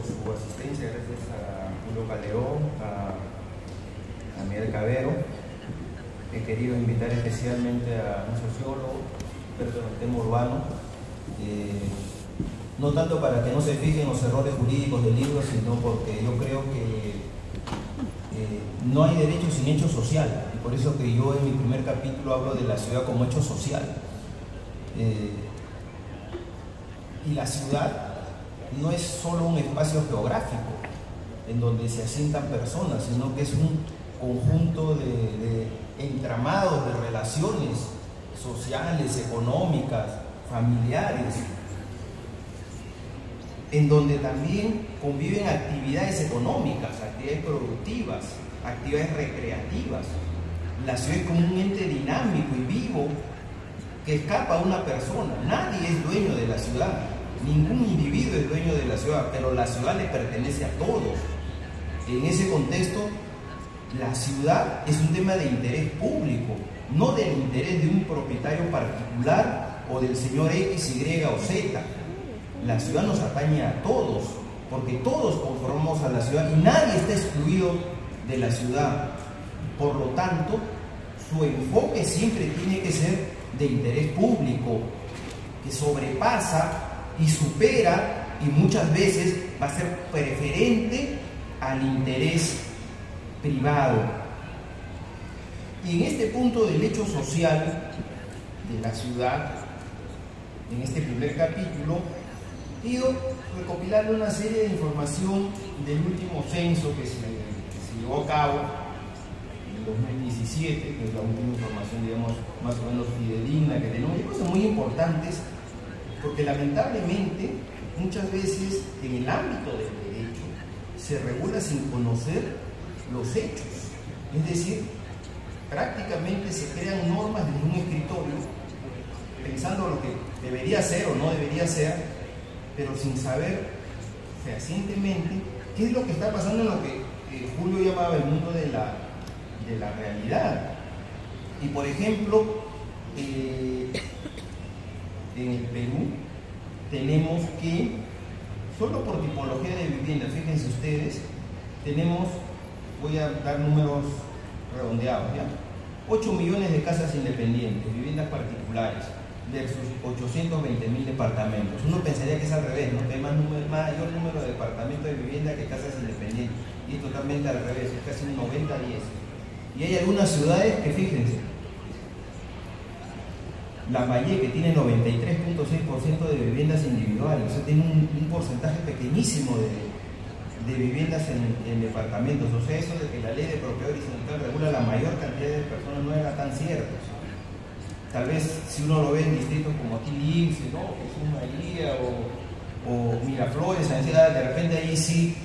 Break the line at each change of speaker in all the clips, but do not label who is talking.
su asistencia, gracias a Julio Calderón, a Miguel Cabero. He querido invitar especialmente a un sociólogo, experto en el tema urbano, no tanto para que no se fijen los errores jurídicos del libro, sino porque yo creo que no hay derecho sin hecho social, y por eso que yo en mi primer capítulo hablo de la ciudad como hecho social. Y la ciudad no es solo un espacio geográfico en donde se asientan personas, sino que es un conjunto de entramados de relaciones sociales, económicas, familiares, en donde también conviven actividades económicas, actividades productivas, actividades recreativas. La ciudad es como un ente dinámico y vivo que escapa a una persona. Nadie es dueño de la ciudad, ningún individuo es dueño de la ciudad, pero la ciudad le pertenece a todos. En ese contexto, la ciudad es un tema de interés público, no del interés de un propietario particular o del señor X, Y o Z. La ciudad nos atañe a todos, porque todos conformamos a la ciudad y nadie está excluido de la ciudad. Por lo tanto, su enfoque siempre tiene que ser de interés público, que sobrepasa y supera, y muchas veces va a ser preferente al interés privado. Y en este punto del hecho social de la ciudad, en este primer capítulo, he ido recopilando una serie de información del último censo que se llevó a cabo en 2017, que es la última información, digamos, más o menos fidedigna que tenemos. Hay cosas muy importantes, porque lamentablemente muchas veces en el ámbito del derecho se regula sin conocer los hechos. Es decir, prácticamente se crean normas desde un escritorio pensando lo que debería ser o no debería ser, pero sin saber fehacientemente qué es lo que está pasando en lo que Julio llamaba el mundo de la realidad. Y por ejemplo, en el Perú tenemos que, solo por tipología de vivienda, fíjense ustedes, tenemos, voy a dar números redondeados, ¿ya? 8 millones de casas independientes, viviendas particulares, versus 820.000 departamentos. Uno pensaría que es al revés, ¿no? Que hay mayor número de departamentos de vivienda que casas independientes, y es totalmente al revés, es casi un 90-10. Y hay algunas ciudades que, fíjense, Lambayeque tiene 93.6% de viviendas individuales, o sea, tiene un porcentaje pequeñísimo de viviendas en departamentos. O sea, eso de que la ley de propiedad horizontal regula la mayor cantidad de personas no era tan cierto. Tal vez si uno lo ve en distritos como aquí Lince, ¿no? Jesús María o Miraflores, de repente ahí sí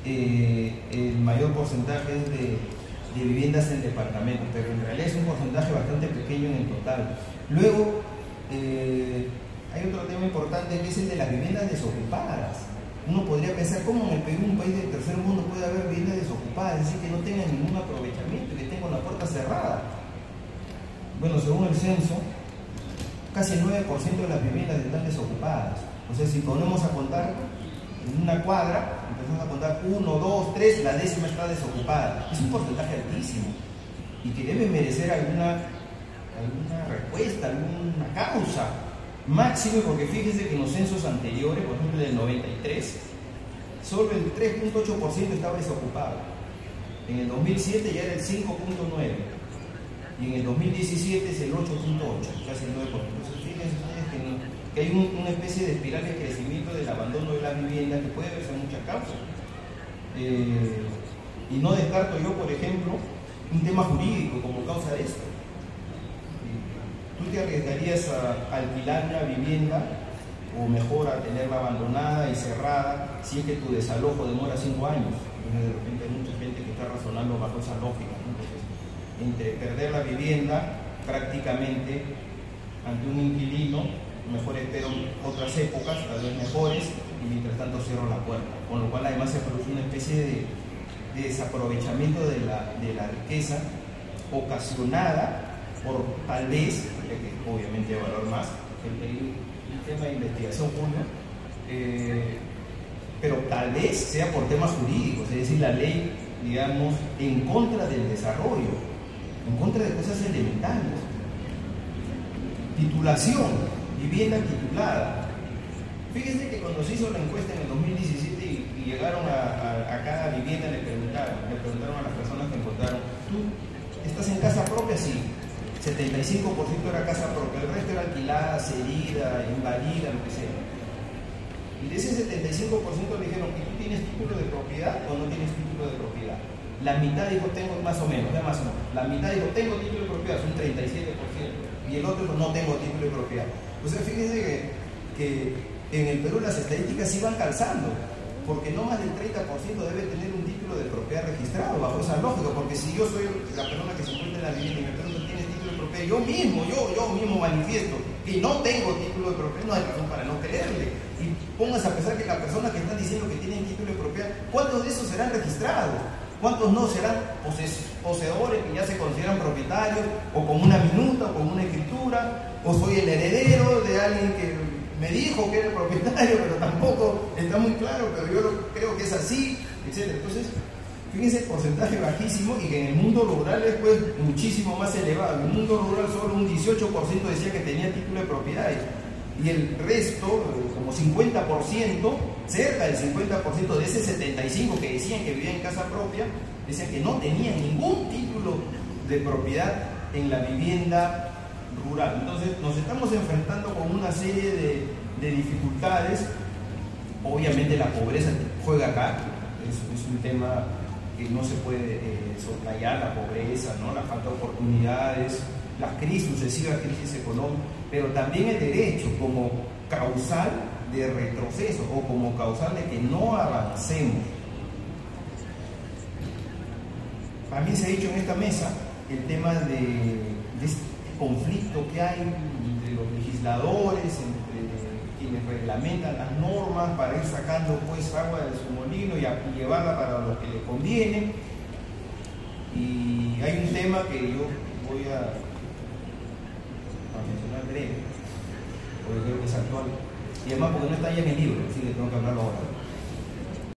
el mayor porcentaje es de viviendas en departamentos, pero en realidad es un porcentaje bastante pequeño en el total. Luego, hay otro tema importante que es el de las viviendas desocupadas. Uno podría pensar, ¿cómo en el Perú, un país del tercer mundo, puede haber viviendas desocupadas? Es decir, que no tengan ningún aprovechamiento, que tengan la puerta cerrada. Bueno, según el censo, casi el 9% de las viviendas están desocupadas. O sea, si ponemos a contar en una cuadra, empezamos a contar 1, 2, 3, la décima está desocupada. Es un porcentaje altísimo y que debe merecer alguna respuesta, alguna causa. Máximo, porque fíjense que en los censos anteriores, por ejemplo del 93, solo el 3.8% estaba desocupado. En el 2007 ya era el 5.9%. Y en el 2017 es el 8.8%, casi el 9%. Entonces, fíjense ustedes que hay una especie de espiral de crecimiento del abandono de la vivienda que puede verse en muchas causas. Y no descarto yo, por ejemplo, un tema jurídico como causa de esto. ¿Tú te arriesgarías a alquilar una vivienda o mejor a tenerla abandonada y cerrada si es que tu desalojo demora 5 años? Entonces, de repente hay mucha gente que está razonando bajo esa lógica, ¿no? Entonces, entre perder la vivienda prácticamente ante un inquilino, mejor espero otras épocas, tal vez mejores, y mientras tanto cierro la puerta. Con lo cual además se produce una especie de desaprovechamiento de la riqueza ocasionada por tal vez, que obviamente de valor más, el tema de investigación, Julio, pero tal vez sea por temas jurídicos, es decir, la ley, digamos, en contra del desarrollo, en contra de cosas elementales. Titulación, vivienda titulada. Fíjense que cuando se hizo la encuesta en el 2017 y llegaron a cada vivienda, le preguntaron a las personas que encontraron: ¿tú estás en casa propia? Sí. 75% era casa propia, el resto era alquilada, cedida, invadida, lo que sea. Y de ese 75% le dijeron: ¿y tú tienes título de propiedad o no tienes título de propiedad? La mitad dijo: tengo, más o menos, la mitad dijo: tengo título de propiedad, es un 37%, y el otro dijo: no tengo título de propiedad. O sea, fíjense que en el Perú las estadísticas sí van calzando, porque no más del 30% debe tener un título de propiedad registrado, bajo esa lógica, porque si yo soy la persona que se encuentra en la vivienda y me pregunto: ¿tienes título de propiedad? Yo mismo manifiesto que no tengo título de propiedad, no hay razón para no creerle. Y pónganse a pensar que las personas que están diciendo que tienen título de propiedad, ¿cuántos de esos serán registrados? ¿Cuántos no serán poseedores que ya se consideran propietarios, o con una minuta, o con una escritura, o soy el heredero de alguien que me dijo que era el propietario, pero tampoco está muy claro, pero yo creo que es así, etc. Entonces, fíjense el porcentaje bajísimo, y que en el mundo rural es pues muchísimo más elevado. En el mundo rural solo un 18% decía que tenía título de propiedad, y el resto, como 50%, cerca del 50% de ese 75% que decían que vivían en casa propia, decían que no tenían ningún título de propiedad en la vivienda rural. Entonces nos estamos enfrentando con una serie de dificultades. Obviamente la pobreza juega acá, es un tema que no se puede soslayar, la pobreza, ¿no? La falta de oportunidades, las crisis, sucesivas crisis económicas, pero también el derecho como causal de retroceso, o como causal de que no avancemos. También se ha dicho en esta mesa el tema de este conflicto que hay entre los legisladores, entre quienes reglamentan las normas para ir sacando pues agua de su molino y llevarla para lo que le conviene. Y hay un tema que yo voy a mencionar breve, porque creo que es actual, y además porque no está ya en el libro, así que tengo que hablarlo ahora.